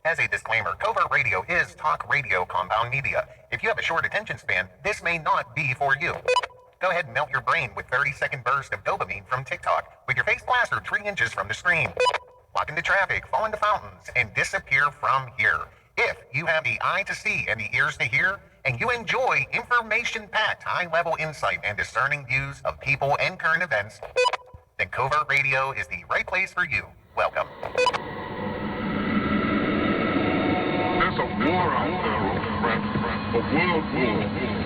As a disclaimer, Covert Radio is talk radio compound media. If you have a short attention span, this may not be for you. Go ahead and melt your brain with 30-second burst of dopamine from TikTok with your face plastered 3 inches from the screen. Walk into traffic, fall into fountains, and disappear from here. If you have the eye to see and the ears to hear, and you enjoy information-packed, high-level insight and discerning views of people and current events, then Covert Radio is the right place for you. Welcome. There's a war out there, old friend, a world war,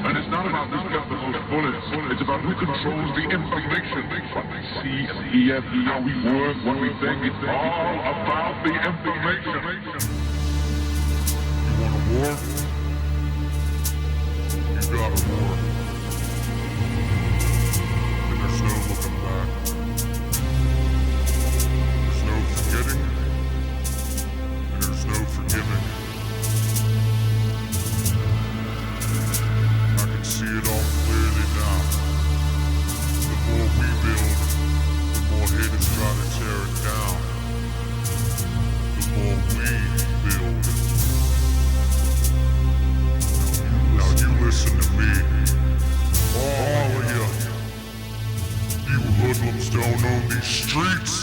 and it's not about who's got the most bullets, it's about who controls the information. What we see and hear, how we work, what we think, it's all about the information. You want a war? You got a war. And there's no looking back. There's no forgetting, and there's no forgiving. See it all clearly now. The more we build, the more haters try to tear it down. The more we build. Now you listen to me. All of you hoodlums don't own these streets.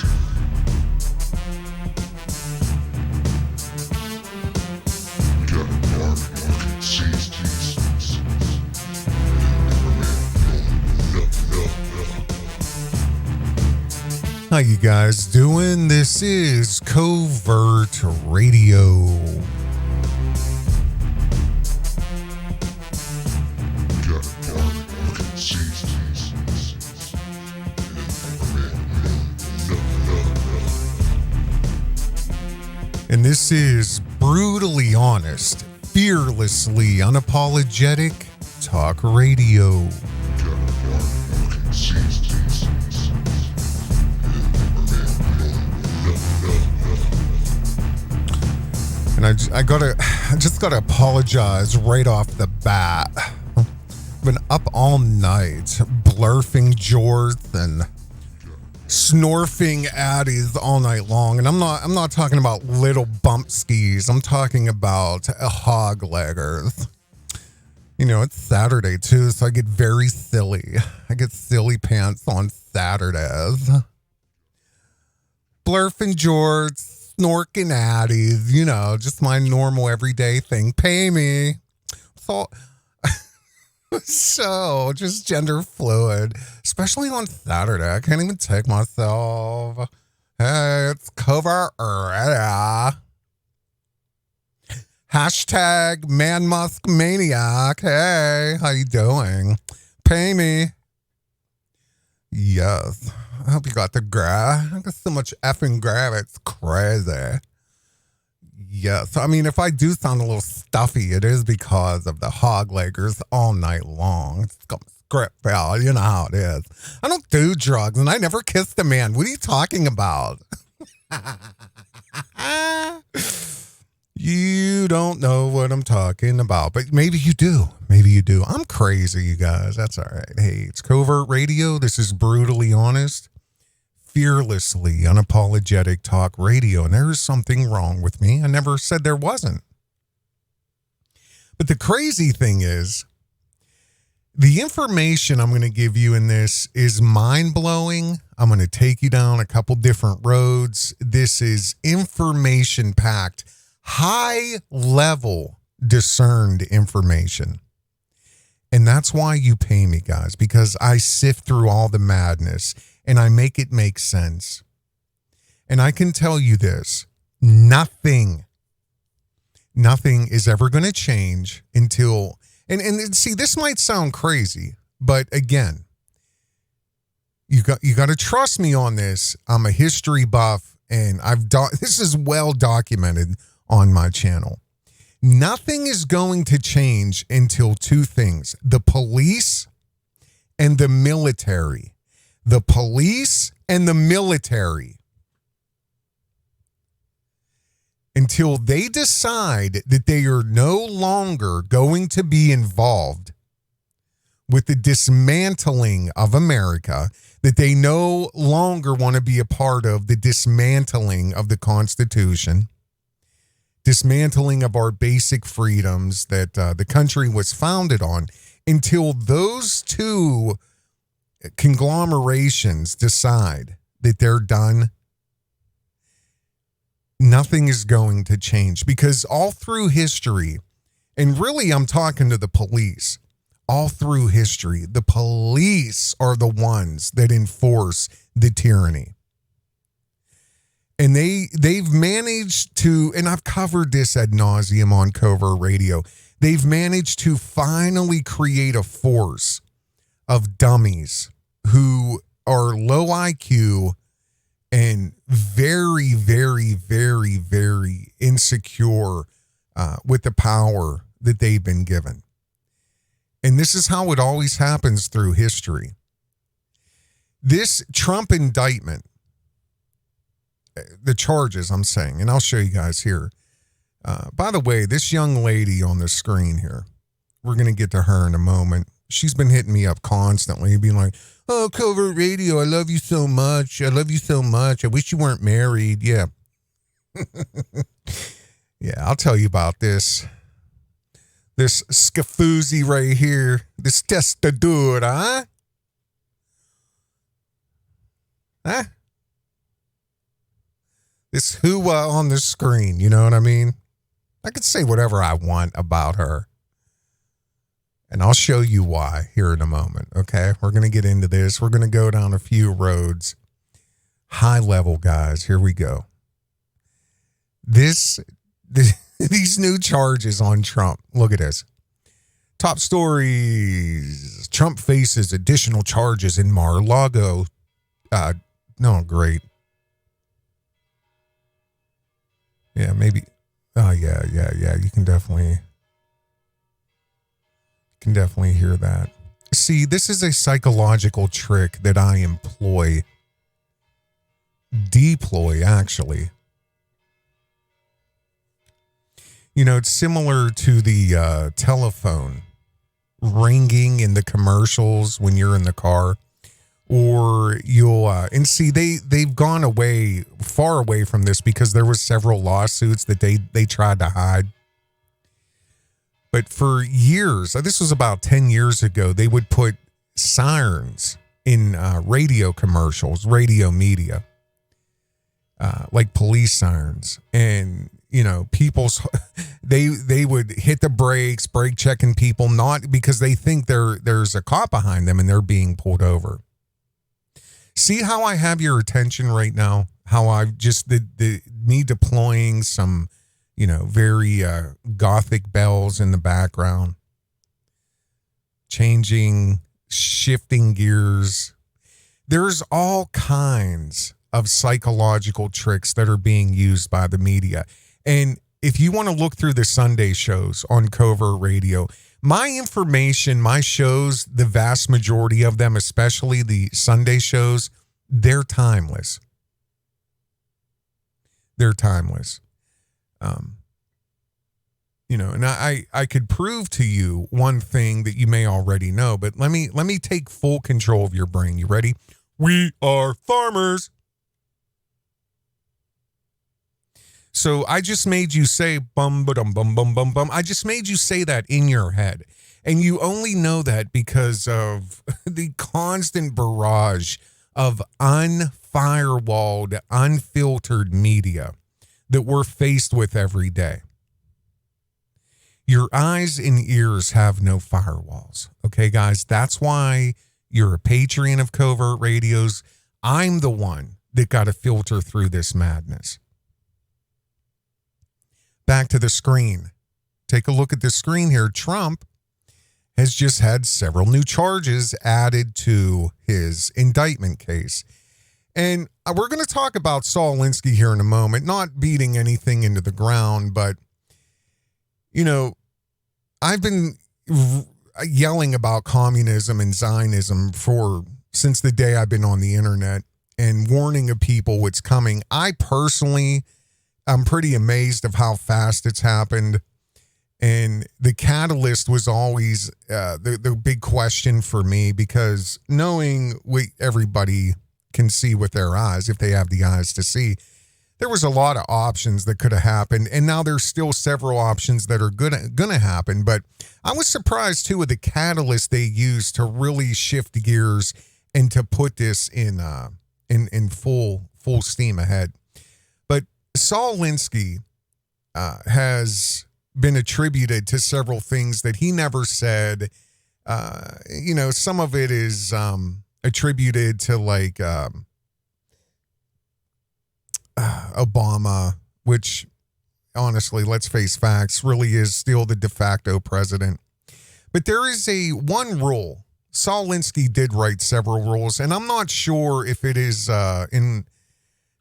We got a mark, fucking seize these. How you guys doing? This is Covert Radio. And this is brutally honest, fearlessly unapologetic talk radio. And I just gotta apologize right off the bat. Been up all night, blurfing jorts and snorfing addies all night long. And I'm not talking about little bump skis. I'm talking about hog leggers. You know, it's Saturday too, so I get very silly. I get silly pants on Saturdays. Blurfing jorts. Snorking addies, you know, just my normal everyday thing. Pay me. So just gender fluid, especially on Saturday. I can't even take myself. Hey, it's Covert Radio. Hashtag Man Musk Maniac. Hey, how you doing? Pay me. Yes. I hope you got the grab. I got so much effing grab, it's crazy. Yes, I mean, if I do sound a little stuffy, it is because of the hog leggers all night long. It's got my script, pal. You know how it is. I don't do drugs, and I never kissed a man. What are you talking about? You don't know what I'm talking about, but maybe you do. Maybe you do. I'm crazy, you guys. That's all right. Hey, it's Covert Radio. This is brutally honest, fearlessly unapologetic talk radio, and there is something wrong with me. I never said there wasn't. But the crazy thing is, the information I'm going to give you in this is mind-blowing. I'm going to take you down a couple different roads. This is information-packed, high-level discerned information. And that's why you pay me, guys, because I sift through all the madness and I make it make sense. And I can tell you this, nothing is ever going to change until, and see, this might sound crazy, but again, you got to trust me on this. I'm a history buff, and this is well documented on my channel. Nothing is going to change until two things: the police and the military. The police and the military. Until they decide that they are no longer going to be involved with the dismantling of America, that they no longer want to be a part of the dismantling of the Constitution, dismantling of our basic freedoms that the country was founded on, until those two conglomerations decide that they're done, nothing is going to change. Because all through history, and really I'm talking to the police, all through history, the police are the ones that enforce the tyranny. And they've managed to, and I've covered this ad nauseum on Covert Radio, they've managed to finally create a force of dummies who are low IQ and very, very, very, very insecure with the power that they've been given. And this is how it always happens through history. This Trump indictment, the charges I'm saying, and I'll show you guys here. By the way, this young lady on the screen here, we're going to get to her in a moment. She's been hitting me up constantly, being like, oh, Covert Radio, I love you so much. I love you so much. I wish you weren't married. Yeah. Yeah, I'll tell you about this. This scafoozy right here. This testador, huh? Huh? This hooah on the screen, you know what I mean? I could say whatever I want about her. And I'll show you why here in a moment, okay? We're going to get into this. We're going to go down a few roads. High level, guys. Here we go. These new charges on Trump. Look at this. Top stories. Trump faces additional charges in Mar-a-Lago. No, great. Yeah, maybe. Oh, yeah. You can definitely hear that. See, this is a psychological trick that I deploy, actually. You know, it's similar to the telephone ringing in the commercials when you're in the car. Or you'll, and see, they've gone far away from this because there was several lawsuits that they tried to hide. But for years, this was about 10 years ago, they would put sirens in radio commercials, radio media, like police sirens. And, you know, they would hit the brakes, brake checking people, not because they think there's a cop behind them and they're being pulled over. See how I have your attention right now? How I've just, me deploying some, you know, very gothic bells in the background, shifting gears. There's all kinds of psychological tricks that are being used by the media. And if you want to look through the Sunday shows on Covert Radio, my information, my shows, the vast majority of them, especially the Sunday shows, they're timeless. They're timeless. You know, and I could prove to you one thing that you may already know, but let me take full control of your brain. You ready? We are farmers. So I just made you say bum ba dum bum bum bum bum. I just made you say that in your head. And you only know that because of the constant barrage of unfirewalled, unfiltered media that we're faced with every day. Your eyes and ears have no firewalls. Okay, guys, that's why you're a Patreon of Covert Radios. I'm the one that got to filter through this madness. Back to the screen. Take a look at the screen here. Trump has just had several new charges added to his indictment case. And we're going to talk about Saul Alinsky here in a moment, not beating anything into the ground, but, you know, I've been yelling about communism and Zionism since the day I've been on the internet and warning of people what's coming. I'm pretty amazed of how fast it's happened. And the catalyst was always the big question for me, because knowing what everybody can see with their eyes, if they have the eyes to see, there was a lot of options that could have happened, and now there's still several options that are gonna happen. But I was surprised too with the catalyst they used to really shift gears and to put this in full steam ahead. But Saul Alinsky has been attributed to several things that he never said. Some of it is attributed to like Obama, which honestly, let's face facts, really is still the de facto president. But there is one rule. Saul Alinsky did write several rules, and I'm not sure if it is in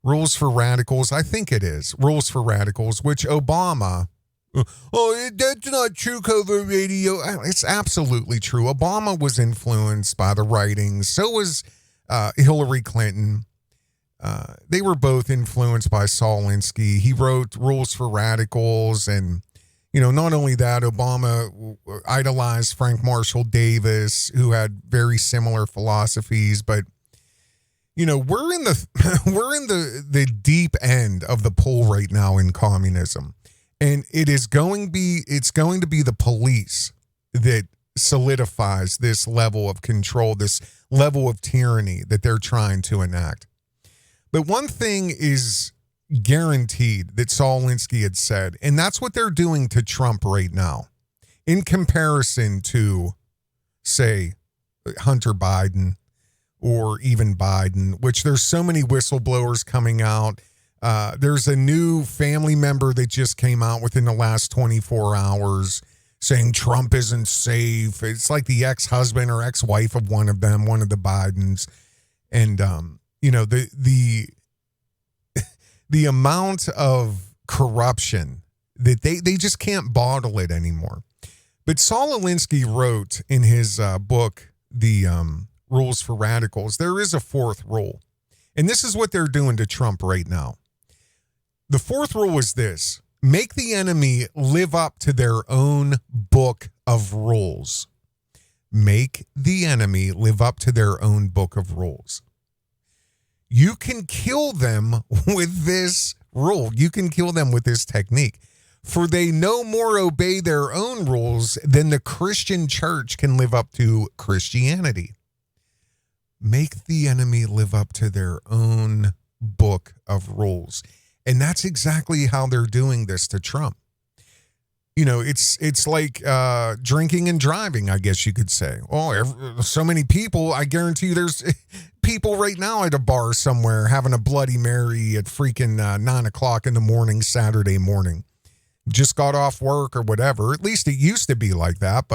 Rules for Radicals. I think it is Rules for Radicals, which Obama, that's not true, Covert Radio. It's absolutely true. Obama was influenced by the writings. So was Hillary Clinton. They were both influenced by Saul Alinsky. He wrote Rules for Radicals, and not only that, Obama idolized Frank Marshall Davis, who had very similar philosophies. But we're in the deep end of the pool right now in communism, and it's going to be the police that solidifies this level of control, this level of tyranny that they're trying to enact. But one thing is guaranteed that Saul Alinsky had said, and that's what they're doing to Trump right now, in comparison to, say, Hunter Biden or even Biden, which there's so many whistleblowers coming out. There's a new family member that just came out within the last 24 hours saying Trump isn't safe. It's like the ex-husband or ex-wife of one of them, one of the Bidens. And, the amount of corruption that they just can't bottle it anymore. But Saul Alinsky wrote in his book, The Rules for Radicals, there is a fourth rule. And this is what they're doing to Trump right now. The fourth rule is this: make the enemy live up to their own book of rules. Make the enemy live up to their own book of rules. You can kill them with this rule. You can kill them with this technique. For they no more obey their own rules than the Christian church can live up to Christianity. Make the enemy live up to their own book of rules. And that's exactly how they're doing this to Trump. It's like drinking and driving, I guess you could say. So many people, I guarantee you there's people right now at a bar somewhere having a Bloody Mary at freaking 9 o'clock in the morning, Saturday morning. Just got off work or whatever. At least it used to be like that.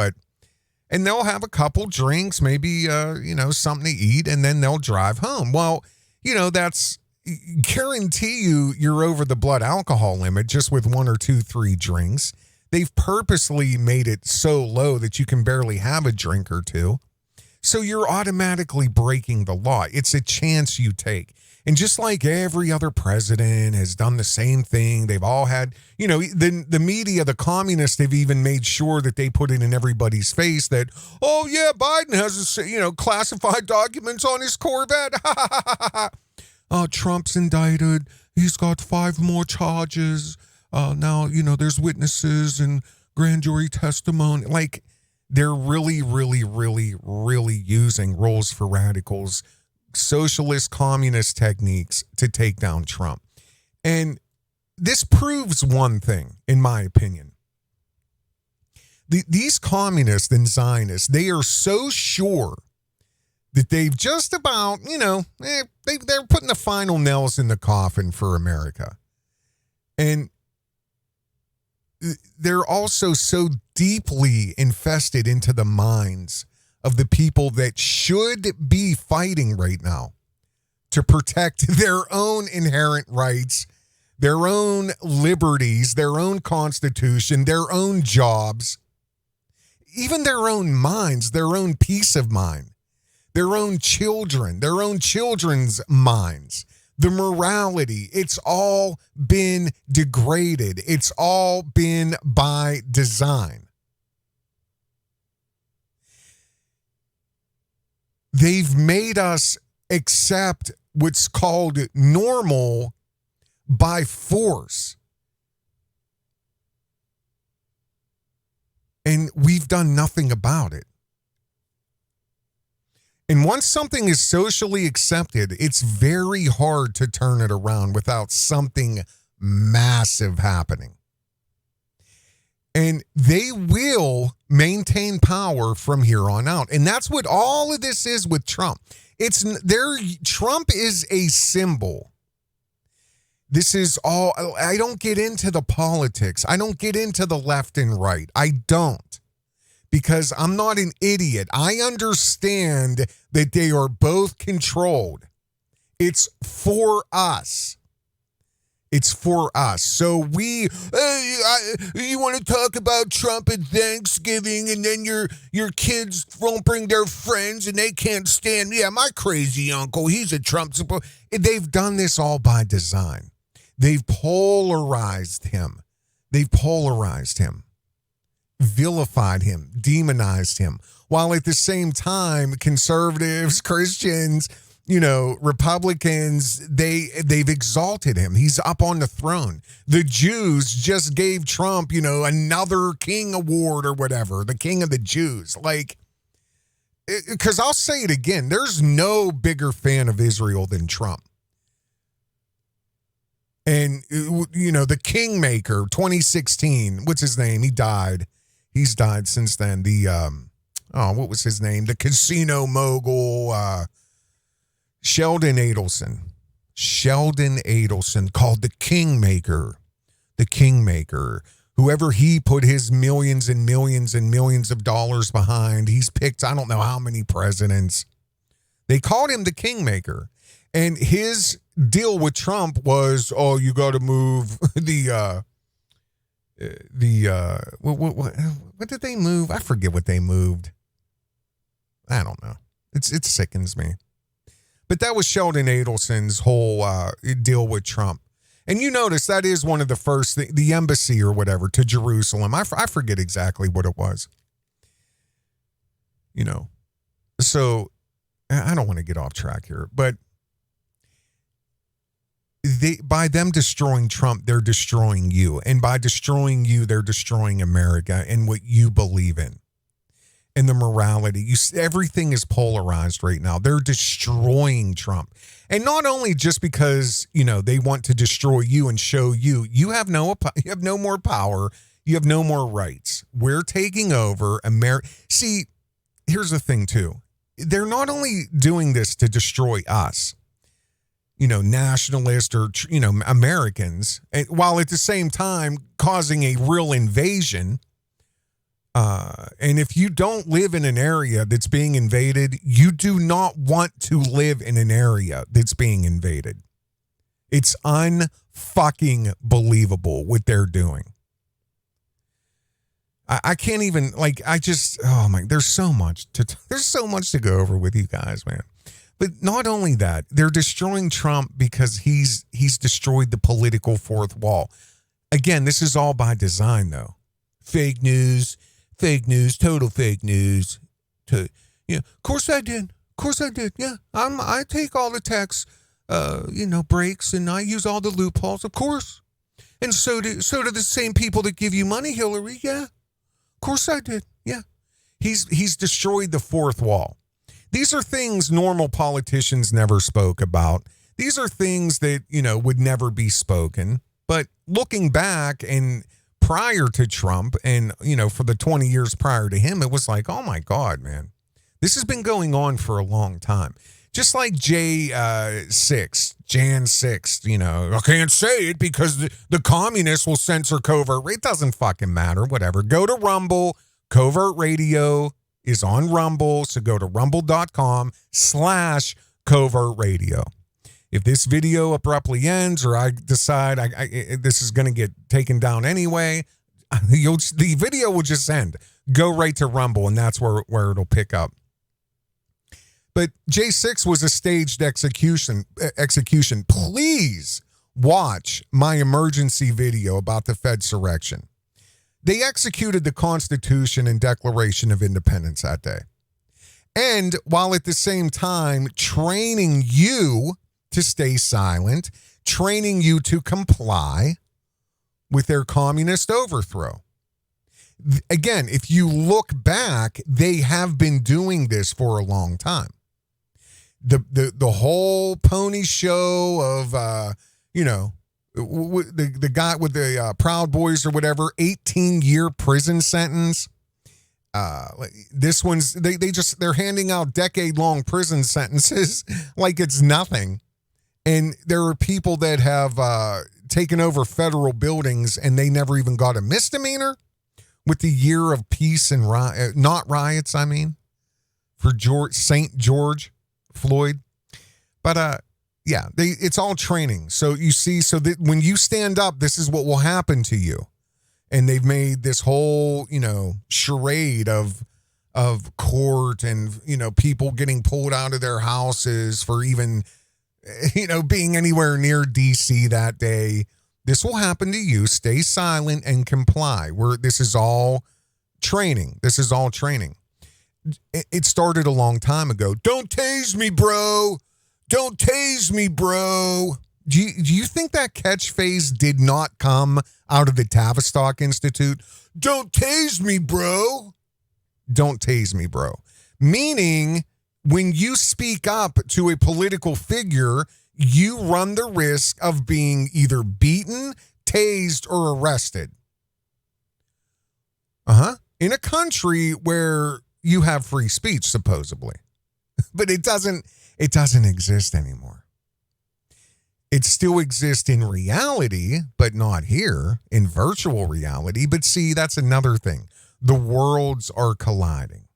And they'll have a couple drinks, maybe, something to eat, and then they'll drive home. Well, that's guarantee you're over the blood alcohol limit just with 1 or 2, 3 drinks. They've purposely made it so low that you can barely have a drink or two. So you're automatically breaking the law. It's a chance you take. And just like every other president has done the same thing, they've all had, the media, the communists have even made sure that they put it in everybody's face that, oh yeah, Biden has, classified documents on his Corvette. Trump's indicted. He's got 5 more charges. Now, there's witnesses and grand jury testimony. Like, they're really, really, really, really using Rules for Radicals, socialist, communist techniques to take down Trump. And this proves one thing, in my opinion. These communists and Zionists, they are so sure that they've just about, they're putting the final nails in the coffin for America. And they're also so deeply infested into the minds of the people that should be fighting right now to protect their own inherent rights, their own liberties, their own constitution, their own jobs, even their own minds, their own peace of mind, their own children, their own children's minds. The morality, it's all been degraded. It's all been by design. They've made us accept what's called normal by force. And we've done nothing about it. And once something is socially accepted, it's very hard to turn it around without something massive happening. And they will maintain power from here on out. And that's what all of this is with Trump. Trump is a symbol. This is all, I don't get into the politics. I don't get into the left and right. I don't. Because I'm not an idiot. I understand that they are both controlled. It's for us. It's for us. So you want to talk about Trump at Thanksgiving, and then your kids won't bring their friends and they can't stand. Yeah, my crazy uncle, he's a Trump supporter. They've done this all by design. They've polarized him. Vilified him, demonized him, while at the same time, conservatives, Christians, Republicans, they've exalted him. He's up on the throne. The Jews just gave Trump, another king award or whatever, the king of the Jews. Because I'll say it again, there's no bigger fan of Israel than Trump. And, the Kingmaker, 2016, what's his name? He died. He's died since then. What was his name? The casino mogul, Sheldon Adelson. Sheldon Adelson, called the Kingmaker. The Kingmaker. Whoever he put his millions and millions and millions of dollars behind, he's picked I don't know how many presidents. They called him the Kingmaker. And his deal with Trump was, you got to move what did they move? I forget what they moved. I don't know. It sickens me. But that was Sheldon Adelson's whole deal with Trump. And you notice that is one of the first, the embassy or whatever to Jerusalem. I forget exactly what it was. So I don't want to get off track here, but by them destroying Trump, they're destroying you. And by destroying you, they're destroying America and what you believe in. And the morality. Everything is polarized right now. They're destroying Trump. And not only just because, they want to destroy you and show you have no more power. You have no more rights. We're taking over America. See, here's the thing, too. They're not only doing this to destroy us, nationalists or, Americans, while at the same time causing a real invasion. And if you don't live in an area that's being invaded, you do not want to live in an area that's being invaded. It's unfucking believable what they're doing. I can't even, there's so much to go over with you guys, man. But not only that, they're destroying Trump because he's destroyed the political fourth wall. Again, this is all by design, though. Fake news, total fake news. Of course I did. Yeah, I take all the tax, breaks, and I use all the loopholes, of course. And so do the same people that give you money, Hillary. Yeah, of course I did. Yeah, he's destroyed the fourth wall. These are things normal politicians never spoke about. These are things that, would never be spoken. But looking back and prior to Trump and, for the 20 years prior to him, it was like, oh, my God, man. This has been going on for a long time. Just like Jan 6th, I can't say it because the communists will censor Covert. It doesn't fucking matter. Whatever. Go to Rumble. Covert Radio is on Rumble, so go to rumble.com/Covert Radio. If this video abruptly ends or I decide this is going to get taken down anyway, the video will just end. Go right to Rumble, and that's where it'll pick up. But J6 was a staged execution. Please watch my emergency video about the Fedsurrection. They executed the Constitution and Declaration of Independence that day. And while at the same time training you to stay silent, training you to comply with their communist overthrow. Again, if you look back, they have been doing this for a long time. The whole pony show of, the guy with the Proud Boys or whatever, 18-year prison sentence. This one's, they're handing out decade-long prison sentences like it's nothing. And there are people that have taken over federal buildings and they never even got a misdemeanor with the year of peace and not riots, I mean, for St. George Floyd. But it's all training. So you see, so that when you stand up, this is what will happen to you. And they've made this whole, charade of court and, people getting pulled out of their houses for even, being anywhere near DC that day. This will happen to you. Stay silent and comply. This is all training. This is all training. It started a long time ago. Don't tase me, bro. Don't tase me, bro. Do you think that catchphrase did not come out of the Tavistock Institute? Don't tase me, bro. Don't tase me, bro. Meaning, when you speak up to a political figure, you run the risk of being either beaten, tased, or arrested. In a country where you have free speech, supposedly. But it doesn't exist anymore. It still exists in reality, but not here, in virtual reality. But see, that's another thing. The worlds are colliding.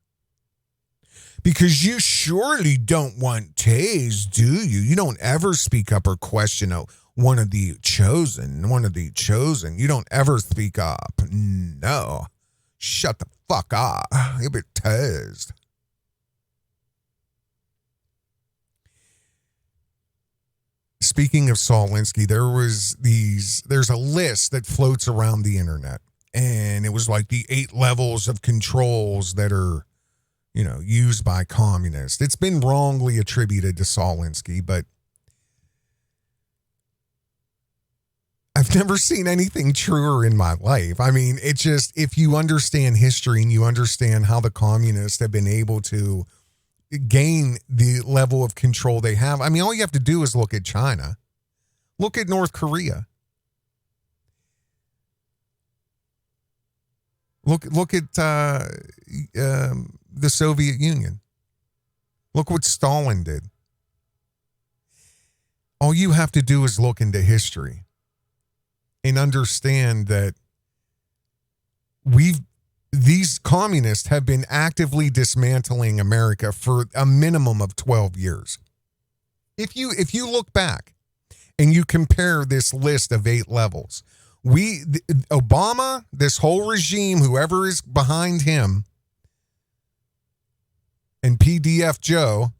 Because you surely don't want tased, do you? You don't ever speak up or question one of the chosen. You don't ever speak up. No. Shut the fuck up. You'll be tased. Speaking of Saul Alinsky, there's a list that floats around the internet. And it was like the 8 levels of controls that are, used by communists. It's been wrongly attributed to Saul Alinsky, but I've never seen anything truer in my life. I mean, it's just, if you understand history and you understand how the communists have been able to gain the level of control they have. I mean, all you have to do is look at China. Look at North Korea. Look at the Soviet Union. Look what Stalin did. All you have to do is look into history and understand that these communists have been actively dismantling America for a minimum of 12 years. If you look back and you compare this list of 8 levels, Obama, this whole regime, whoever is behind him, and PDF Joe,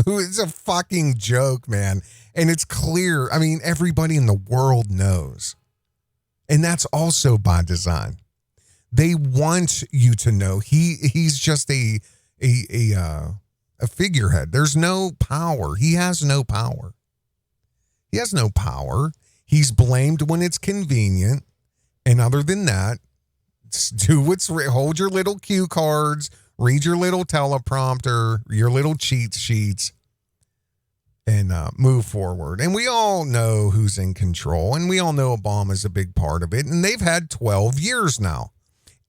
who is a fucking joke, man. And it's clear. I mean, everybody in the world knows. And that's also by design. They want you to know he's just a figurehead. There's no power. He has no power. He has no power. He's blamed when it's convenient. And other than that, hold your little cue cards, read your little teleprompter, your little cheat sheets, and move forward. And we all know who's in control, and we all know Obama's a big part of it. And they've had 12 years now.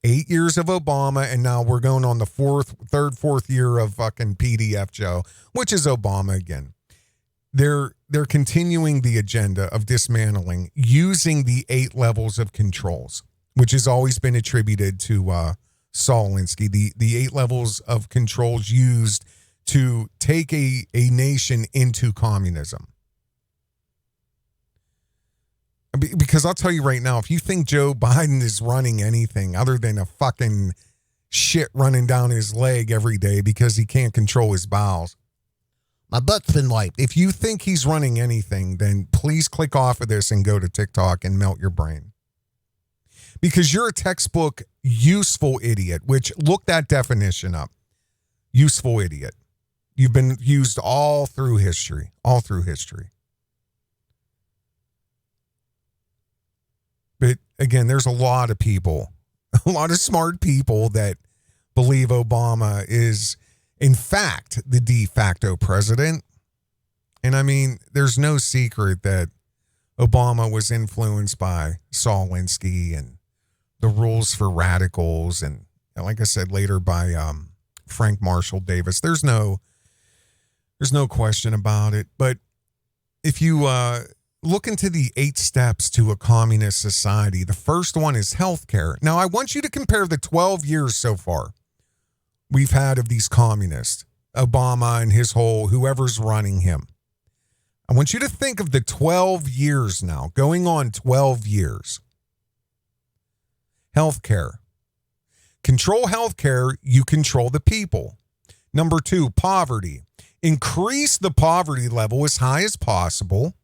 8 years of Obama, and now we're going on the fourth year of fucking PDF Joe, which is Obama again. They're continuing the agenda of dismantling using the 8 levels of controls, which has always been attributed to Saul Alinsky. The 8 levels of controls used to take a nation into communism. Because I'll tell you right now, if you think Joe Biden is running anything other than a fucking shit running down his leg every day because he can't control his bowels, my butt's been wiped. If you think he's running anything, then please click off of this and go to TikTok and melt your brain. Because you're a textbook useful idiot, which look that definition up. Useful idiot. You've been used all through history, all through history. But again, there's a lot of people, a lot of smart people that believe Obama is, in fact, the de facto president. And I mean, there's no secret that Obama was influenced by Saul Alinsky and the rules for radicals. And like I said, later by Frank Marshall Davis. There's no question about it. But if you look into the 8 steps to a communist society, the first one is healthcare. Now, I want you to compare the 12 years so far we've had of these communists, Obama and his whole, whoever's running him. I want you to think of the 12 years now, going on 12 years. Healthcare. Control healthcare, you control the people. Number 2, poverty. Increase the poverty level as high as possible.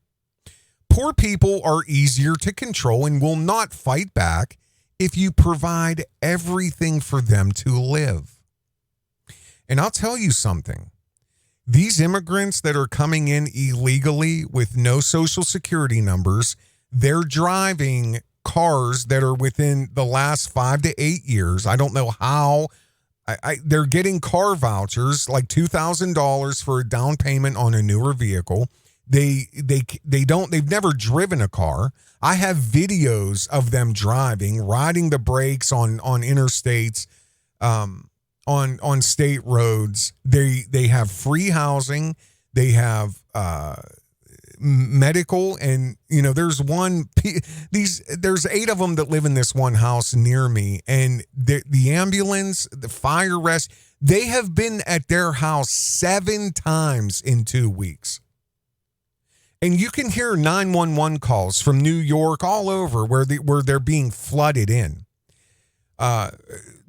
Poor people are easier to control and will not fight back if you provide everything for them to live. And I'll tell you something. These immigrants that are coming in illegally with no social security numbers, they're driving cars that are within the last 5 to 8 years. I don't know how. They're getting car vouchers, like $2,000 for a down payment on a newer vehicle. They've never driven a car. I have videos of them driving, riding the brakes on interstates, on state roads. They have free housing. They have medical, and there's 8 of them that live in this one house near me, and the ambulance, the fire rescue, they have been at their house 7 times in 2 weeks. And you can hear 911 calls from New York, all over, where they're being flooded in.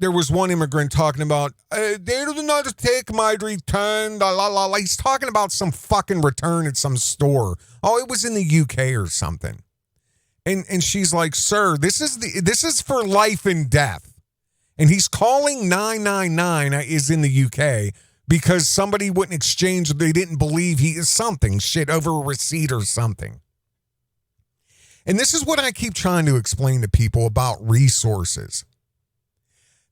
There was one immigrant talking about, they do not take my return, la la la. He's talking about some fucking return at some store. Oh, it was in the UK or something. And she's like, sir, this is for life and death. And he's calling 999 is in the UK because somebody wouldn't exchange. They didn't believe he is something shit over a receipt or something. And this is what I keep trying to explain to people about resources.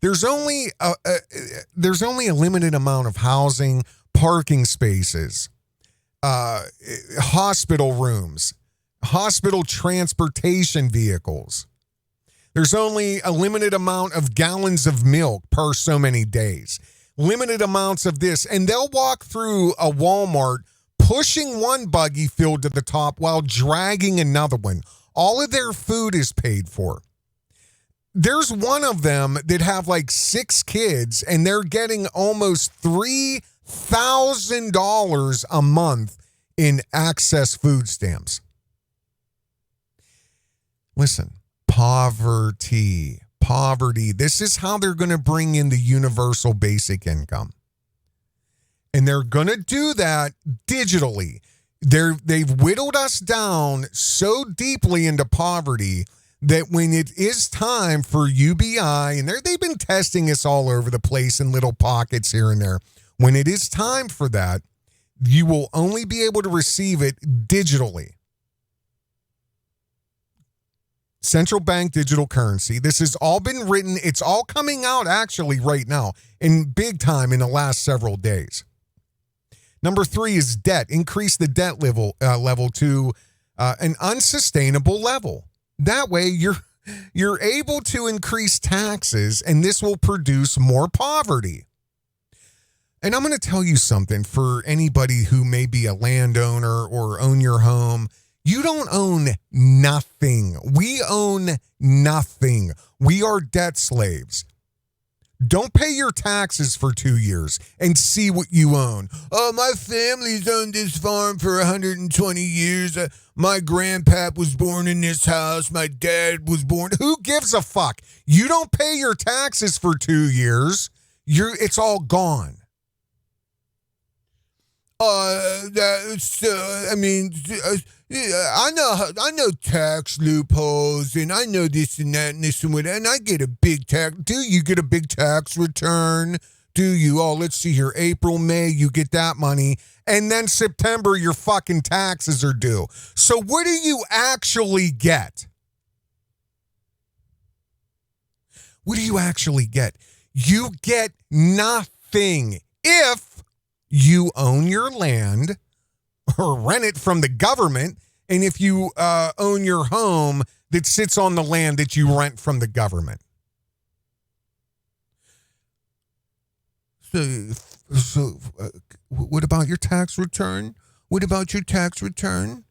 There's only a limited amount of housing, parking spaces, hospital rooms, hospital transportation vehicles. There's only a limited amount of gallons of milk per so many days. Limited amounts of this. And they'll walk through a Walmart pushing one buggy filled to the top while dragging another one. All of their food is paid for. There's one of them that have like 6 kids, and they're getting almost $3,000 a month in access food stamps. Listen, poverty. This is how they're going to bring in the universal basic income. And they're going to do that digitally. They've whittled us down so deeply into poverty that when it is time for UBI, and they've been testing us all over the place in little pockets here and there. When it is time for that, you will only be able to receive it digitally. Central bank digital currency. This has all been written. It's all coming out actually right now in big time in the last several days. Number 3 is debt. Increase the debt level to an unsustainable level. That way you're able to increase taxes, and this will produce more poverty. And I'm going to tell you something for anybody who may be a landowner or own your home. You don't own nothing. We own nothing. We are debt slaves. Don't pay your taxes for 2 years and see what you own. Oh, my family's owned this farm for 120 years. My grandpap was born in this house. My dad was born. Who gives a fuck? You don't pay your taxes for 2 years. It's all gone. I know tax loopholes, and I know this and that and this and what, and I get a big tax. Do you get a big tax return? do you? Oh, let's see here. April, May, you get that money. And then September, your fucking taxes are due. So what do you actually get? What do you actually get? You get nothing if you own your land or rent it from the government, and if you own your home that sits on the land that you rent from the government. So what about your tax return? What about your tax return?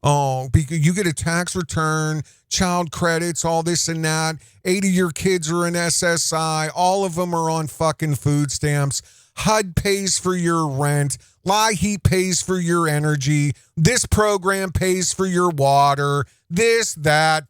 Oh, because you get a tax return, child credits, all this and that. 8 of your kids are in SSI. All of them are on fucking food stamps. HUD pays for your rent. LIHEAP pays for your energy. This program pays for your water. This, that,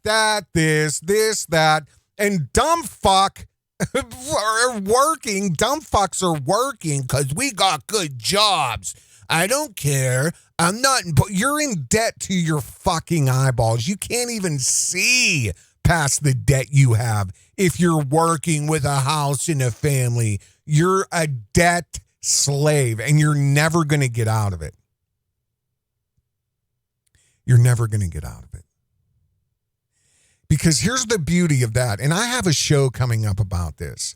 this, that. And dumb fuck are working. Dumb fucks are working because we got good jobs. I don't care. I'm not, but you're in debt to your fucking eyeballs. You can't even see past the debt you have. If you're working with a house and a family, you're a debt slave and you're never going to get out of it. You're never going to get out of it. Because here's the beauty of that. And I have a show coming up about this.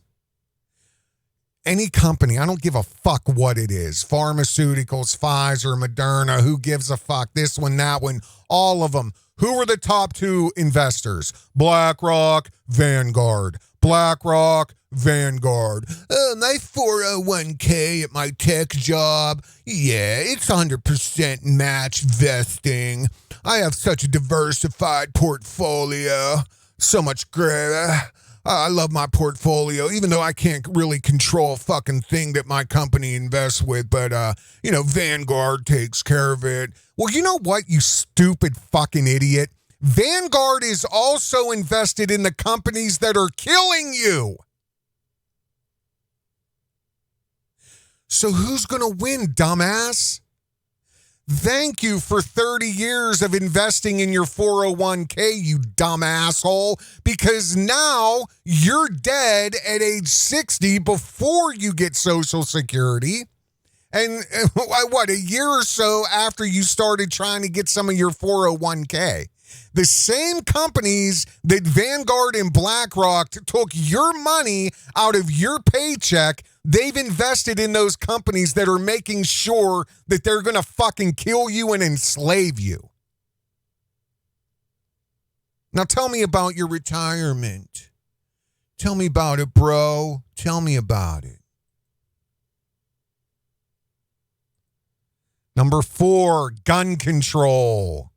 Any company, I don't give a fuck what it is. Pharmaceuticals, Pfizer, Moderna, who gives a fuck? This one, that one, all of them. Who were the top 2 investors? BlackRock, Vanguard. BlackRock, Vanguard. My 401k at my tech job. Yeah, it's 100% match vesting. I have such a diversified portfolio. So much great. I love my portfolio, even though I can't really control a fucking thing that my company invests with. But, Vanguard takes care of it. Well, you know what, you stupid fucking idiot? Vanguard is also invested in the companies that are killing you. So who's going to win, dumbass? Thank you for 30 years of investing in your 401k, you dumb asshole, because now you're dead at age 60 before you get Social Security. And what, a year or so after you started trying to get some of your 401k. The same companies that Vanguard and BlackRock took your money out of your paycheck, they've invested in those companies that are making sure that they're going to fucking kill you and enslave you. Now tell me about your retirement. Tell me about it, bro. Tell me about it. Number 4, gun control.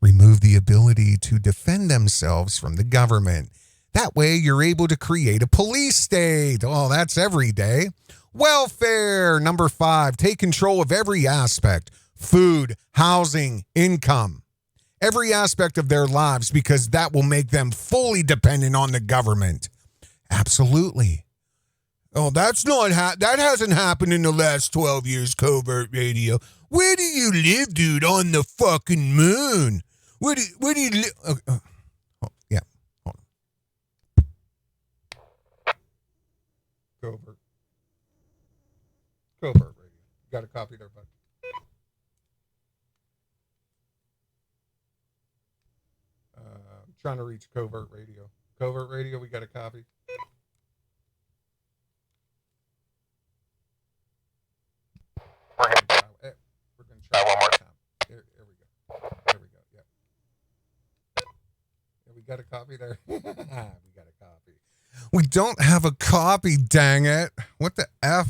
Remove the ability to defend themselves from the government. That way you're able to create a police state. Oh, that's every day. Welfare. Number 5, take control of every aspect. Food, housing, income. Every aspect of their lives, because that will make them fully dependent on the government. Absolutely. Oh, that's not that hasn't happened in the last 12 years, Covert Radio. Where do you live, dude? On the fucking moon. Where do you live? Yeah. Hold on. Covert Radio. Got a copy there, bud? I'm trying to reach Covert Radio. Covert Radio, we got a copy. We're going to try one more time. Here we go. There we go. Yeah. We got a copy there. We got a copy. We don't have a copy, dang it. What the F?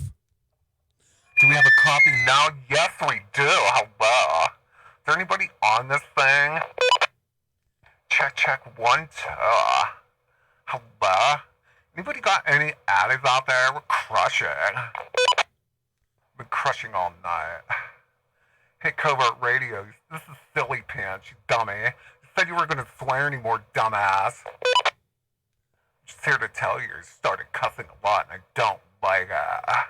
Do we have a copy now? Yes, we do. Hello. Is there anybody on this thing? Check 1, 2. Hello? Anybody got any addies out there? We're crushing. Been crushing all night. Hey, Covert Radio, this is Silly Pants, you dummy. You said you weren't going to swear anymore, dumbass. I'm just here to tell you started cussing a lot, and I don't like it. I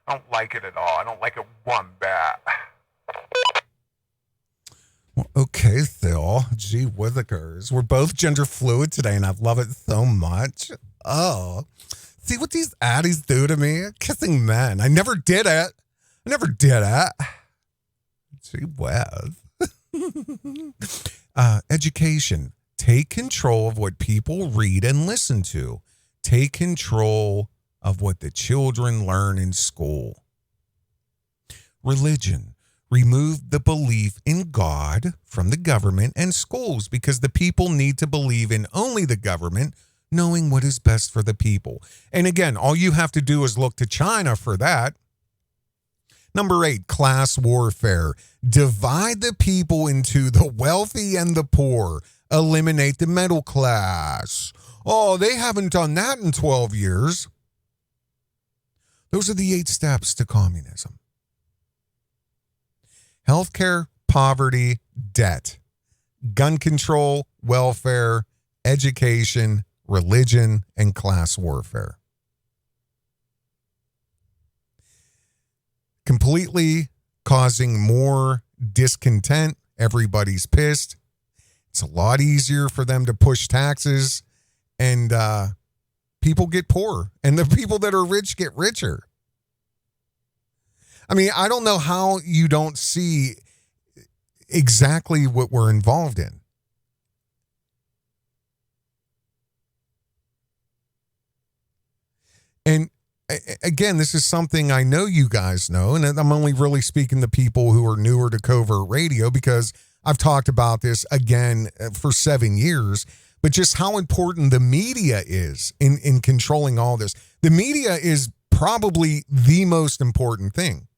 don't like it at all. I don't like it one bit. Well, okay, Phil. Gee whizzikers. We're both gender fluid today, and I love it so much. Oh, See what these addies do to me? Kissing men. I never did it. Gee whiz. Education. Take control of what people read and listen to. Take control of what the children learn in school. Religion. Remove the belief in God from the government and schools because the people need to believe in only the government, knowing what is best for the people. And again, all you have to do is look to China for that. Number 8, class warfare. Divide the people into the wealthy and the poor. Eliminate the middle class. Oh, they haven't done that in 12 years. Those are the 8 steps to communism. Healthcare, poverty, debt, gun control, welfare, education, religion, and class warfare. Completely causing more discontent. Everybody's pissed. It's a lot easier for them to push taxes, and people get poor, and the people that are rich get richer. I mean, I don't know how you don't see exactly what we're involved in. And again, this is something I know you guys know, and I'm only really speaking to people who are newer to Covert Radio because I've talked about this again for 7 years, but just how important the media is in controlling all this. The media is probably the most important thing.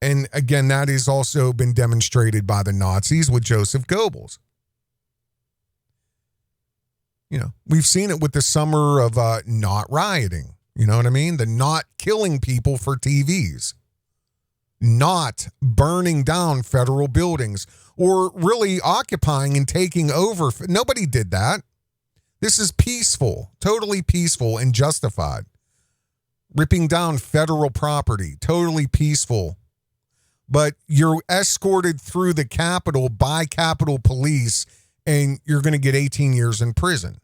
And again, that has also been demonstrated by the Nazis with Joseph Goebbels. You know, we've seen it with the summer of not rioting. You know what I mean? The not killing people for TVs. Not burning down federal buildings or really occupying and taking over. Nobody did that. This is peaceful, totally peaceful and justified. Ripping down federal property, totally peaceful. But you're escorted through the Capitol by Capitol Police and you're going to get 18 years in prison.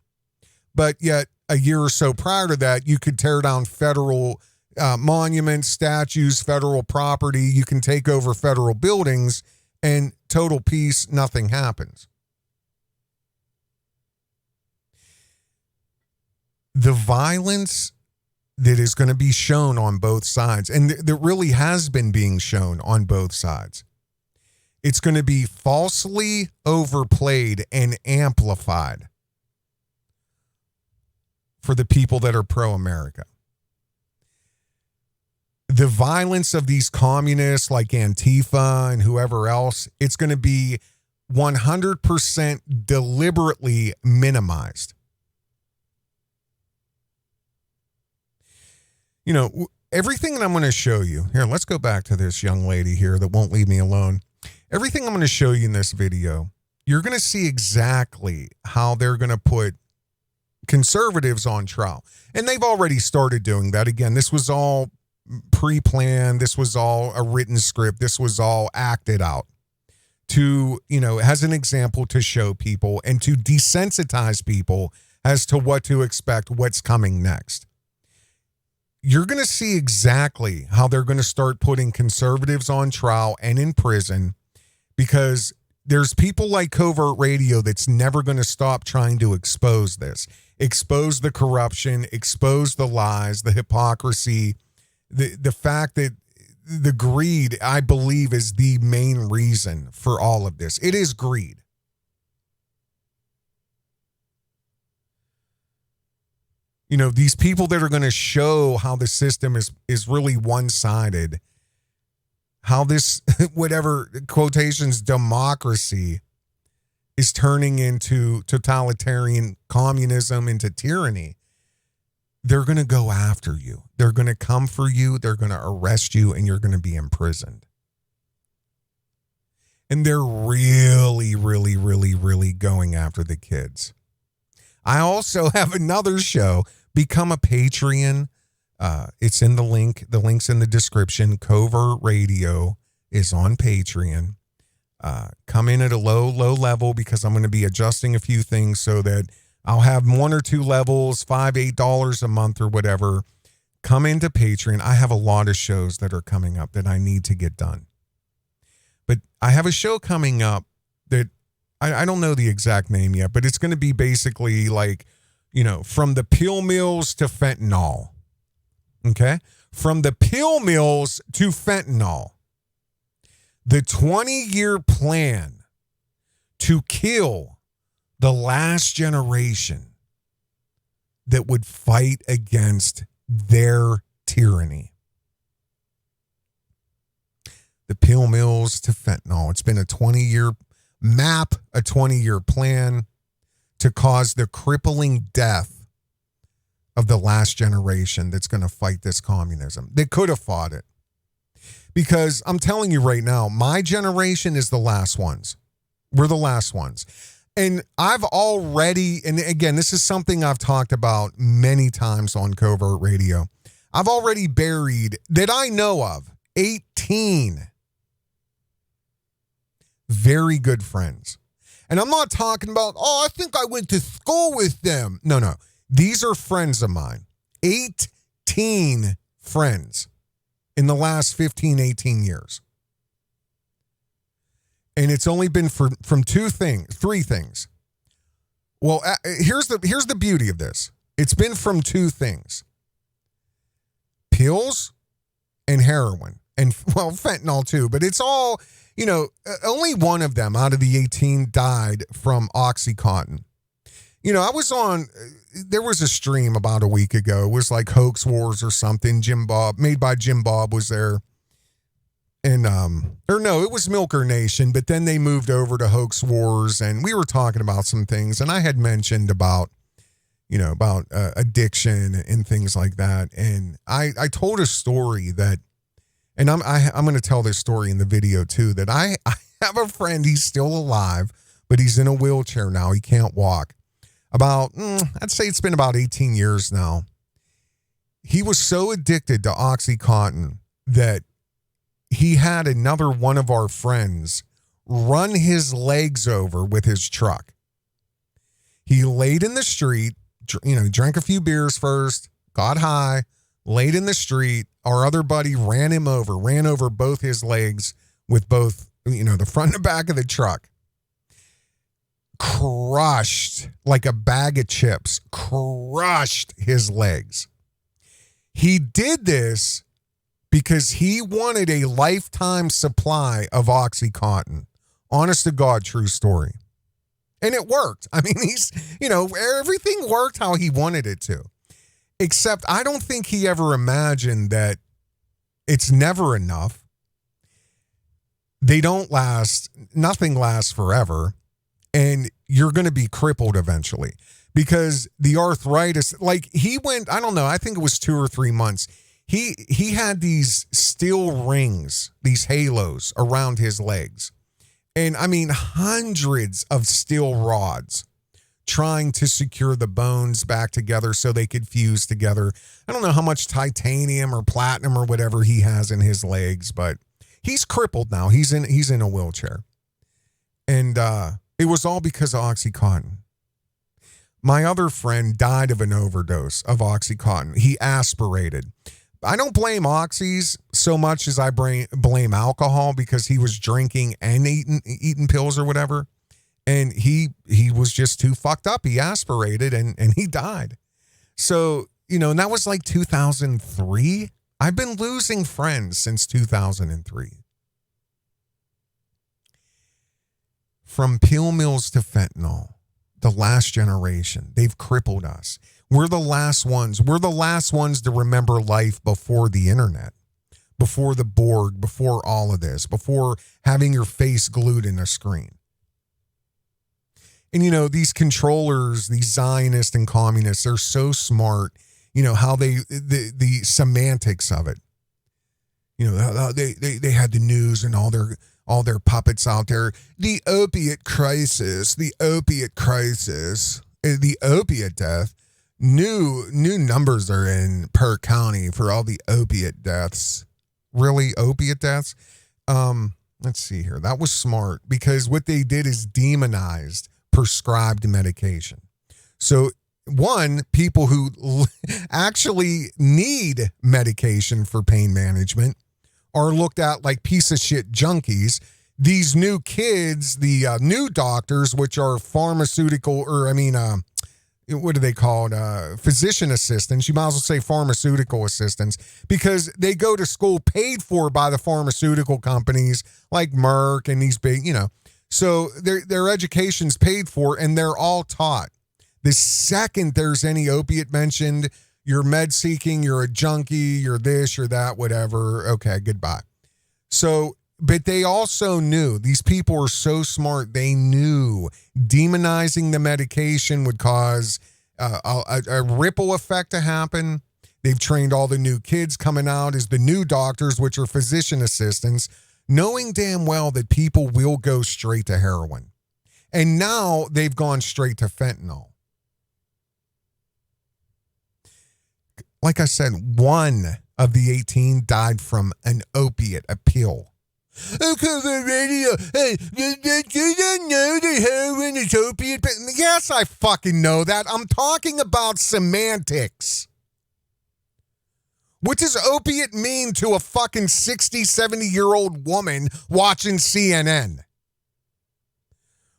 But yet a year or so prior to that, you could tear down federal monuments, statues, federal property. You can take over federal buildings and total peace, nothing happens. The violence that is going to be shown on both sides, and that really has been being shown on both sides. It's going to be falsely overplayed and amplified for the people that are pro-America. The violence of these communists like Antifa and whoever else, it's going to be 100% deliberately minimized. You know, everything that I'm going to show you here, let's go back to this young lady here that won't leave me alone. Everything I'm going to show you in this video, you're going to see exactly how they're going to put conservatives on trial. And they've already started doing that. Again, this was all pre-planned. This was all a written script. This was all acted out to, you know, as an example to show people and to desensitize people as to what to expect, what's coming next. You're going to see exactly how they're going to start putting conservatives on trial and in prison because there's people like Covert Radio that's never going to stop trying to expose this, expose the corruption, expose the lies, the hypocrisy, the fact that the greed, I believe, is the main reason for all of this. It is greed. You know, these people that are going to show how the system is really one-sided, how this, whatever quotations, democracy is turning into totalitarian communism, into tyranny, they're going to go after you. They're going to come for you. They're going to arrest you, and you're going to be imprisoned. And they're really, really, really, really going after the kids. I also have another show, Become a Patreon. It's in the link. The link's in the description. Covert Radio is on Patreon. Come in at a low level because I'm going to be adjusting a few things so that I'll have 1 or 2 levels, $5, $8 a month or whatever. Come into Patreon. I have a lot of shows that are coming up that I need to get done. But I have a show coming up that I don't know the exact name yet, but it's going to be basically like, from the pill mills to fentanyl. Okay? From the pill mills to fentanyl. The 20-year plan to kill the last generation that would fight against their tyranny. The pill mills to fentanyl. It's been a 20-year map, a 20-year plan to cause the crippling death of the last generation that's going to fight this communism. They could have fought it. Because I'm telling you right now, my generation is the last ones. We're the last ones. And I've already, and again, this is something I've talked about many times on Covert Radio. I've already buried, that I know of, 18 very good friends. And I'm not talking about, I think I went to school with them. No. These are friends of mine. 18 friends in the last 15, 18 years. And it's only been from three things. Well, here's the beauty of this. It's been from 2 things. Pills and heroin. And, well, fentanyl too. But it's all, only one of them out of the 18 died from OxyContin. I was on, there was a stream about a week ago. It was like Hoax Wars or something. Made by Jim Bob was there. And, it was Milker Nation, but then they moved over to Hoax Wars and we were talking about some things. And I had mentioned about addiction and things like that. And I told a story that, and I'm going to tell this story in the video too, that I have a friend, he's still alive, but he's in a wheelchair now. He can't walk. I'd say it's been about 18 years now. He was so addicted to OxyContin that he had another one of our friends run his legs over with his truck. He laid in the street, drank a few beers first, got high, laid in the street. Our other buddy ran over both his legs with both, the front and back of the truck. Crushed like a bag of chips, crushed his legs. He did this because he wanted a lifetime supply of OxyContin. Honest to God, true story. And it worked. I mean, everything worked how he wanted it to. Except I don't think he ever imagined that it's never enough. They don't last. Nothing lasts forever. And you're going to be crippled eventually because the arthritis, like he went, I don't know, I think it was 2 or 3 months. He had these steel rings, these halos around his legs. And I mean, hundreds of steel rods trying to secure the bones back together so they could fuse together. I don't know how much titanium or platinum or whatever he has in his legs, but he's crippled now. He's in a wheelchair. And, it was all because of OxyContin. My other friend died of an overdose of OxyContin. He aspirated. I don't blame oxys so much as I blame alcohol because he was drinking and eating pills or whatever. And he was just too fucked up. He aspirated and he died. So, and that was like 2003. I've been losing friends since 2003. From pill mills to fentanyl, the last generation, they've crippled us. We're the last ones. We're the last ones to remember life before the internet, before the Borg, before all of this, before having your face glued in a screen. And, these controllers, these Zionists and communists, they're so smart, how the semantics of it. They had the news and all their puppets out there. The opiate crisis, the opiate death. New numbers are in per county for all the opiate deaths. Really, opiate deaths? Let's see here. That was smart because what they did is demonized prescribed medication. So, one, people who actually need medication for pain management are looked at like piece of shit junkies. These new kids, the new doctors, which are pharmaceutical, what do they call it? Physician assistants. You might as well say pharmaceutical assistants, because they go to school paid for by the pharmaceutical companies like Merck and these big, so their education's paid for, and they're all taught. The second there's any opiate mentioned, you're med seeking, you're a junkie, you're this, you're that, whatever. Okay, goodbye. So, but they also knew, these people are so smart, they knew demonizing the medication would cause a ripple effect to happen. They've trained all the new kids coming out as the new doctors, which are physician assistants, knowing damn well that people will go straight to heroin. And now they've gone straight to fentanyl. Like I said, one of the 18 died from an opiate, a pill. Covert Radio, hey, you don't know that heroin is opiate? Yes, I fucking know that. I'm talking about semantics. What does opiate mean to a fucking 60, 70-year-old woman watching CNN?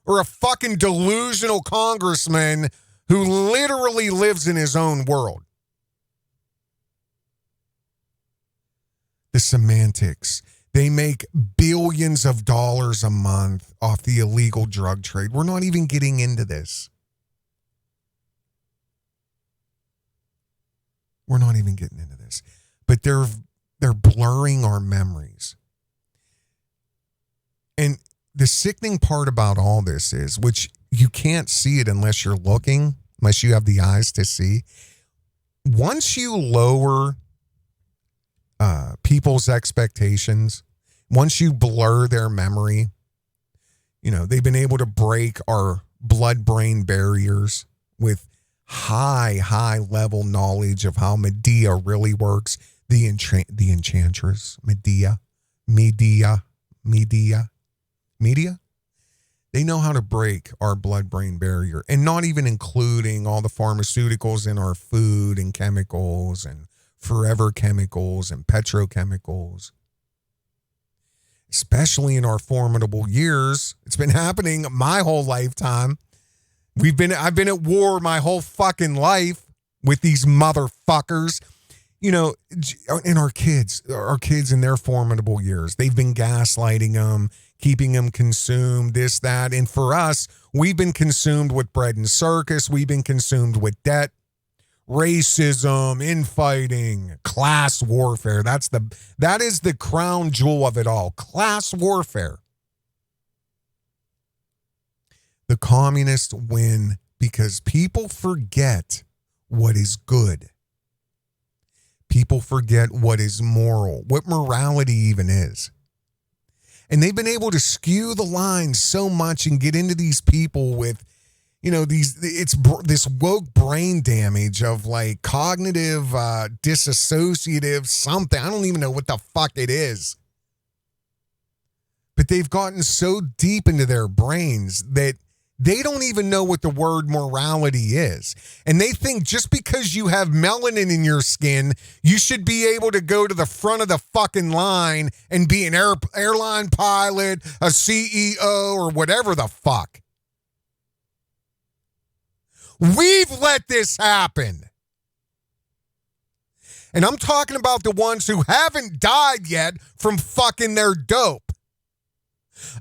Or a fucking delusional congressman who literally lives in his own world? The semantics. They make billions of dollars a month off the illegal drug trade. We're not even getting into this. We're not even getting into this. But they're blurring our memories. And the sickening part about all this is, which you can't see it unless you're looking, unless you have the eyes to see. Once you lower people's expectations, once you blur their memory, they've been able to break our blood-brain barriers with high level knowledge of how Medea really works. The enchantress, Medea. They know how to break our blood-brain barrier, and not even including all the pharmaceuticals in our food and chemicals and forever chemicals and petrochemicals. Especially in our formidable years. It's been happening my whole lifetime. I've been at war my whole fucking life with these motherfuckers. And our kids in their formidable years, they've been gaslighting them, keeping them consumed, this, that. And for us, we've been consumed with bread and circus. We've been consumed with debt, racism, infighting, class warfare. That is the crown jewel of it all. Class warfare. The communists win because people forget what is good. People forget what is moral, what morality even is. And they've been able to skew the lines so much and get into these people with, this woke brain damage of like cognitive, disassociative something. I don't even know what the fuck it is. But they've gotten so deep into their brains that they don't even know what the word morality is. And they think just because you have melanin in your skin, you should be able to go to the front of the fucking line and be an airline pilot, a CEO, or whatever the fuck. We've let this happen. And I'm talking about the ones who haven't died yet from fucking their dope.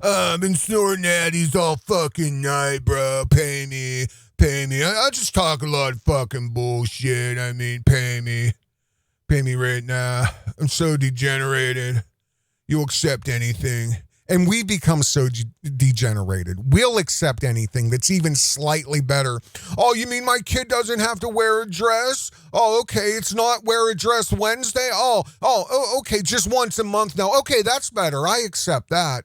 I've been snorting Addies all fucking night, bro. Pay me. I just talk a lot of fucking bullshit. Pay me. Pay me right now. I'm so degenerated. You'll accept anything. And we become so degenerated. We'll accept anything that's even slightly better. Oh, you mean my kid doesn't have to wear a dress? Oh, okay, it's not wear a dress Wednesday? Oh, okay, just once a month now. Okay, that's better. I accept that.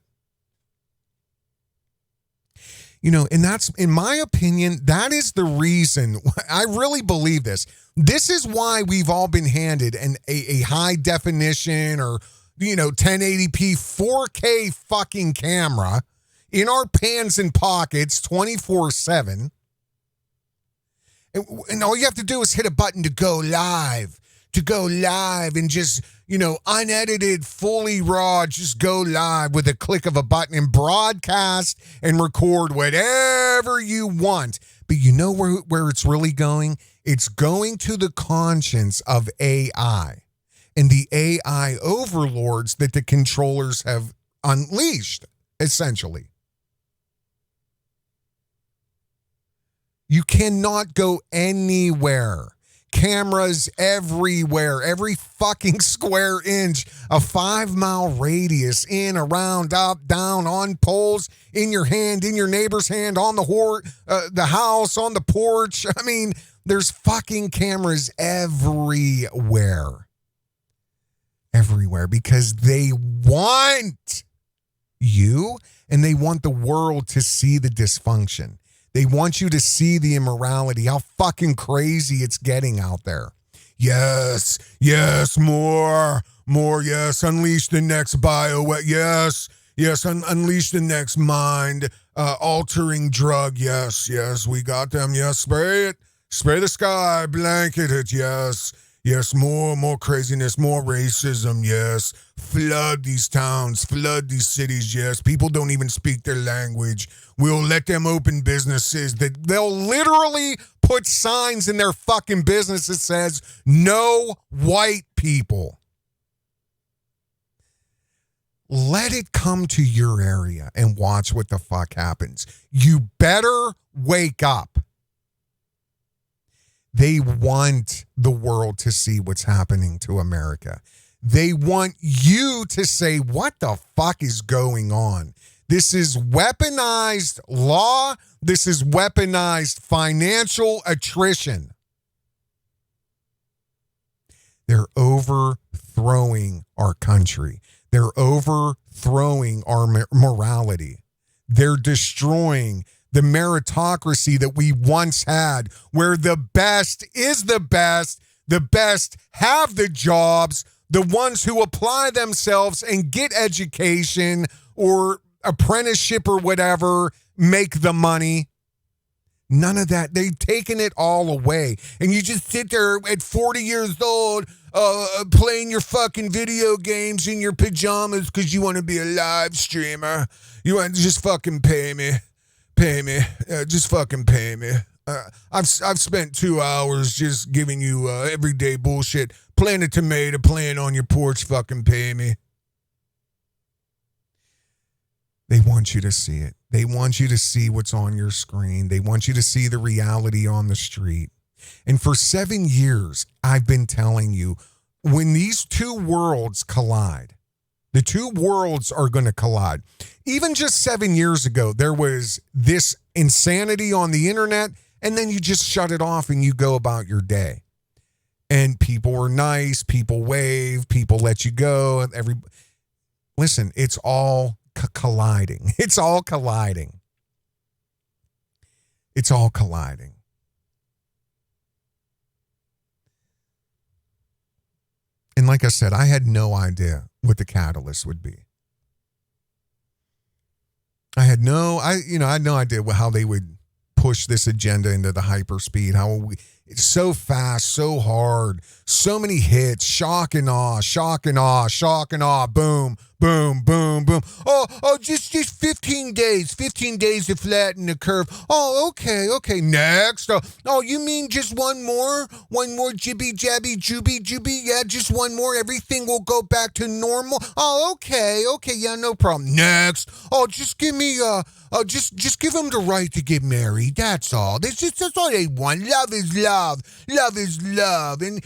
And that's, in my opinion, that is the reason. I really believe this. This is why we've all been handed a high definition or 1080p 4K fucking camera in our pants and pockets 24/7. And all you have to do is hit a button to go live, and just, unedited, fully raw, just go live with a click of a button and broadcast and record whatever you want. But you know where it's really going? It's going to the conscience of AI and the AI overlords that the controllers have unleashed, essentially. You cannot go anywhere. Cameras everywhere, every fucking square inch, a 5-mile radius, in, around, up, down, on poles, in your hand, in your neighbor's hand, on the house, on the porch. I mean, there's fucking cameras everywhere. Everywhere, because they want you and they want the world to see the dysfunction. They want you to see the immorality, how fucking crazy it's getting out there. Yes, more, yes, unleash the next yes, unleash the next mind-altering drug, yes, we got them, yes, spray the sky, blanket it, yes, more craziness, more racism, yes, flood these towns, flood these cities, yes, people don't even speak their language. We'll let them open businesses that they'll literally put signs in their fucking business that says, no white people. Let it come to your area and watch what the fuck happens. You better wake up. They want the world to see what's happening to America. They want you to say, what the fuck is going on? This is weaponized law. This is weaponized financial attrition. They're overthrowing our country. They're overthrowing our morality. They're destroying the meritocracy that we once had, where the best is the best have the jobs, the ones who apply themselves and get education or apprenticeship or whatever, make the money. None of that. They've taken it all away. And you just sit there at 40 years old playing your fucking video games in your pajamas because you want to be a live streamer. You want to just fucking pay me. Just fucking pay me. I've spent 2 hours just giving you everyday bullshit. Plant a tomato, playing on your porch, fucking pay me. They want you to see it. They want you to see what's on your screen. They want you to see the reality on the street. And for 7 years, I've been telling you, when these two worlds collide, the two worlds are going to collide. Even just 7 years ago, there was this insanity on the internet, and then you just shut it off and you go about your day. And people were nice, people wave, people let you go. Listen, it's all colliding. It's all colliding. It's all colliding. And like I said, I had no idea what the catalyst would be. I had no idea how they would push this agenda into the hyperspeed. It's so fast, so hard, so many hits, shock and awe, boom, boom, boom, boom. Oh, just 15 days to flatten the curve. Oh, okay, next. Oh, you mean just one more jibby jabby jooby, yeah, just one more, everything will go back to normal. Oh, okay, yeah, no problem. Next. Oh, just give me, just give them the right to get married, that's all. That's all they want. Love is love. Love is love. And,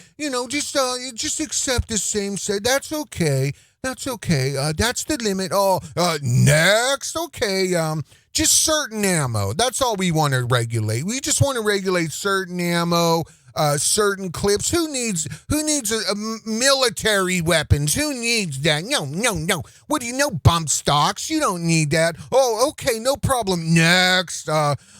just accept the same sex. That's okay. That's the limit. Oh, next. Okay. Just certain ammo. That's all we want to regulate. We just want to regulate certain ammo, certain clips. Who needs military weapons? Who needs that? No. What do you know? Bump stocks. You don't need that. Oh, okay, no problem. Next.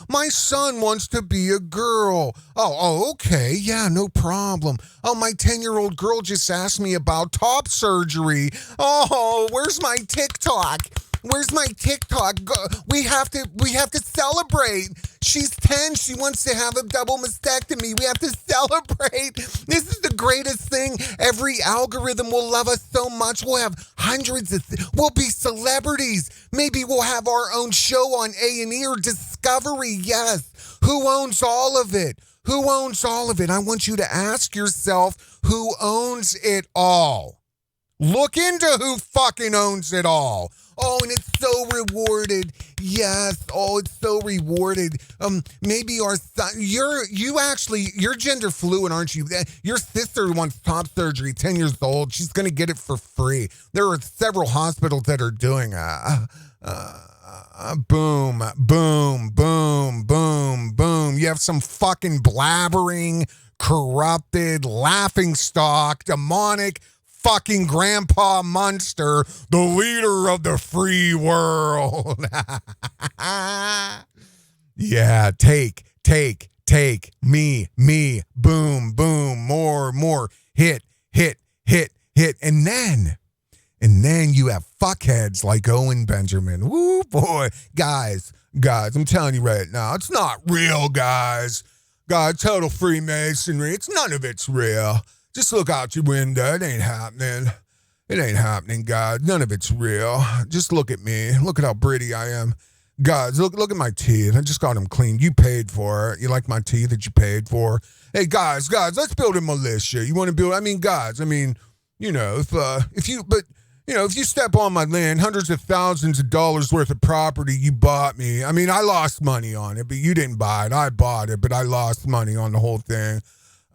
My son wants to be a girl. Oh, okay. Yeah, no problem. Oh, my 10-year-old girl just asked me about top surgery. Oh, where's my TikTok? Where's my TikTok? We have to celebrate. She's 10. She wants to have a double mastectomy. We have to celebrate. This is the greatest thing. Every algorithm will love us so much. We'll have hundreds of we'll be celebrities. Maybe we'll have our own show on A&E or Discovery. Yes. Who owns all of it? Who owns all of it? I want you to ask yourself, who owns it all? Look into who fucking owns it all. Oh, and it's so rewarded. Yes. Oh, it's so rewarded. Maybe our son, you're gender fluid, aren't you? Your sister wants top surgery, 10 years old. She's going to get it for free. There are several hospitals that are doing boom, boom, boom, boom, boom. You have some fucking blabbering, corrupted, laughingstock, demonic, fucking Grandpa Munster, the leader of the free world. Yeah, take, me, boom, boom, more, hit. And then you have fuckheads like Owen Benjamin. Woo, boy. Guys, I'm telling you right now, it's not real, guys. God, total Freemasonry. None of it's real. Just look out your window. It ain't happening. It ain't happening, God. None of it's real. Just look at me. Look at how pretty I am. Guys, look at my teeth. I just got them cleaned. You paid for it. You like my teeth that you paid for? Hey, guys, let's build a militia. You want to build? If you step on my land, hundreds of thousands of dollars worth of property, you bought me. I lost money on it, but you didn't buy it. I bought it, but I lost money on the whole thing.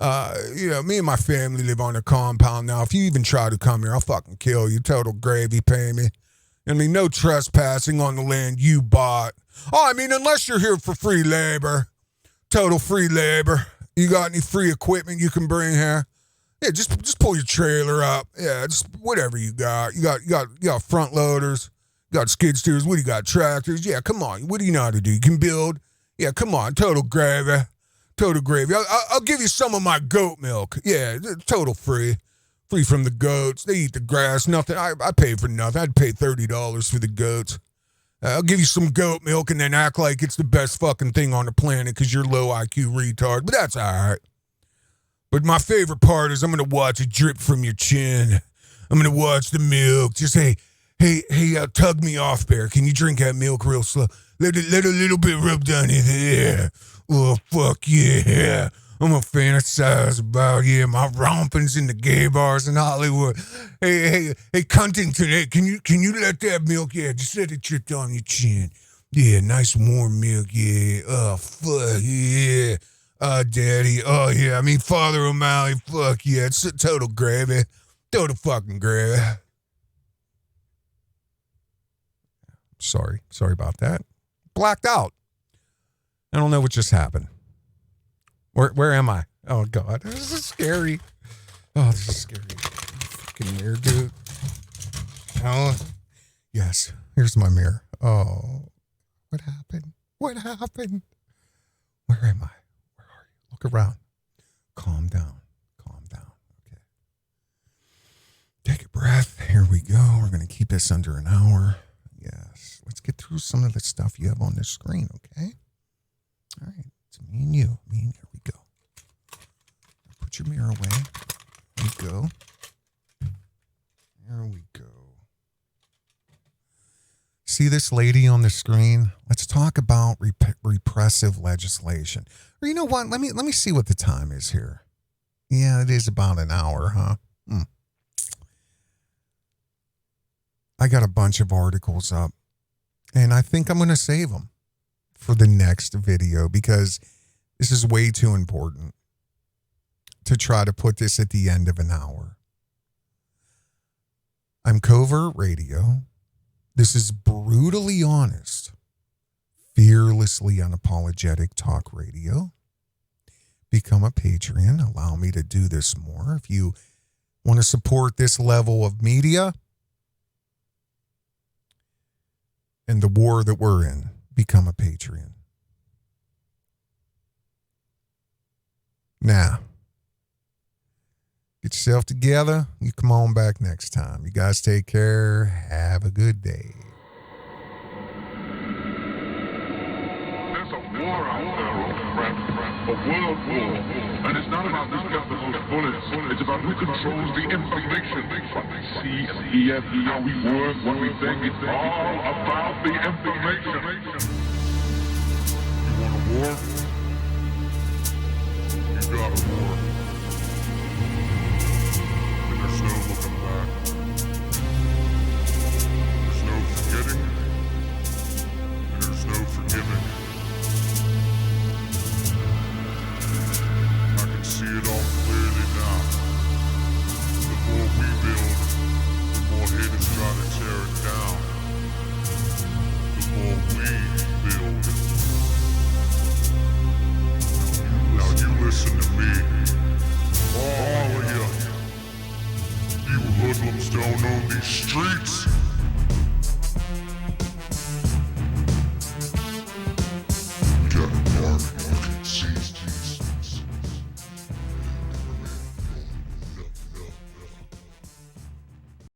Me and my family live on a compound now. If you even try to come here, I'll fucking kill you. Total gravy, pay me. No trespassing on the land you bought. Unless you're here for free labor. Total free labor. You got any free equipment you can bring here? Yeah, just pull your trailer up. Yeah, just whatever you got. You got front loaders. You got skid steers. What do you got? Tractors. Yeah, come on. What do you know how to do? You can build. Yeah, come on. Total gravy. Total gravy. I'll give you some of my goat milk. Yeah, total free. Free from the goats. They eat the grass. Nothing. I pay for nothing. I'd pay $30 for the goats. I'll give you some goat milk and then act like it's the best fucking thing on the planet because you're low IQ retard. But that's all right. But my favorite part is I'm going to watch it drip from your chin. I'm going to watch the milk. Just, hey, tug me off, Bear. Can you drink that milk real slow? Let a little bit rub down in there. Oh, fuck yeah. I'm going to fantasize about, my rompings in the gay bars in Hollywood. Hey, Cuntington, hey, can you let that milk, just let it drip down your chin. Yeah, nice warm milk, yeah. Oh, fuck, yeah. Daddy, oh, yeah, Father O'Malley, fuck yeah. It's a total gravy. Total fucking gravy. Sorry about that. Blacked out. I don't know what just happened. Where am I? Oh, God. This is scary. Oh, this is scary. Fucking mirror, dude. Oh, yes. Here's my mirror. Oh, what happened? Where am I? Where are you? Look around. Calm down. Okay. Take a breath. Here we go. We're going to keep this under an hour. Yes. Let's get through some of the stuff you have on the screen, okay? All right. It's me and you. Here we go. Put your mirror away. There we go. There we go. See this lady on the screen? Let's talk about repressive legislation. Or you know what? Let me see what the time is here. Yeah, it is about an hour, huh? I got a bunch of articles up, and I think I'm going to save them for the next video because this is way too important to try to put this at the end of an hour. I'm Covert Radio. This is brutally honest, fearlessly unapologetic talk radio. Become a Patreon. Allow me to do this more. If you want to support this level of media and the war that we're in, become a Patreon. Now, get yourself together. You come on back next time. You guys take care. Have a good day. war out there, old friend, a world war. And it's not about who's got the most bullets, it's about who controls the information. What we see and hear, how we work, what we think, it's all about the information. You want a war?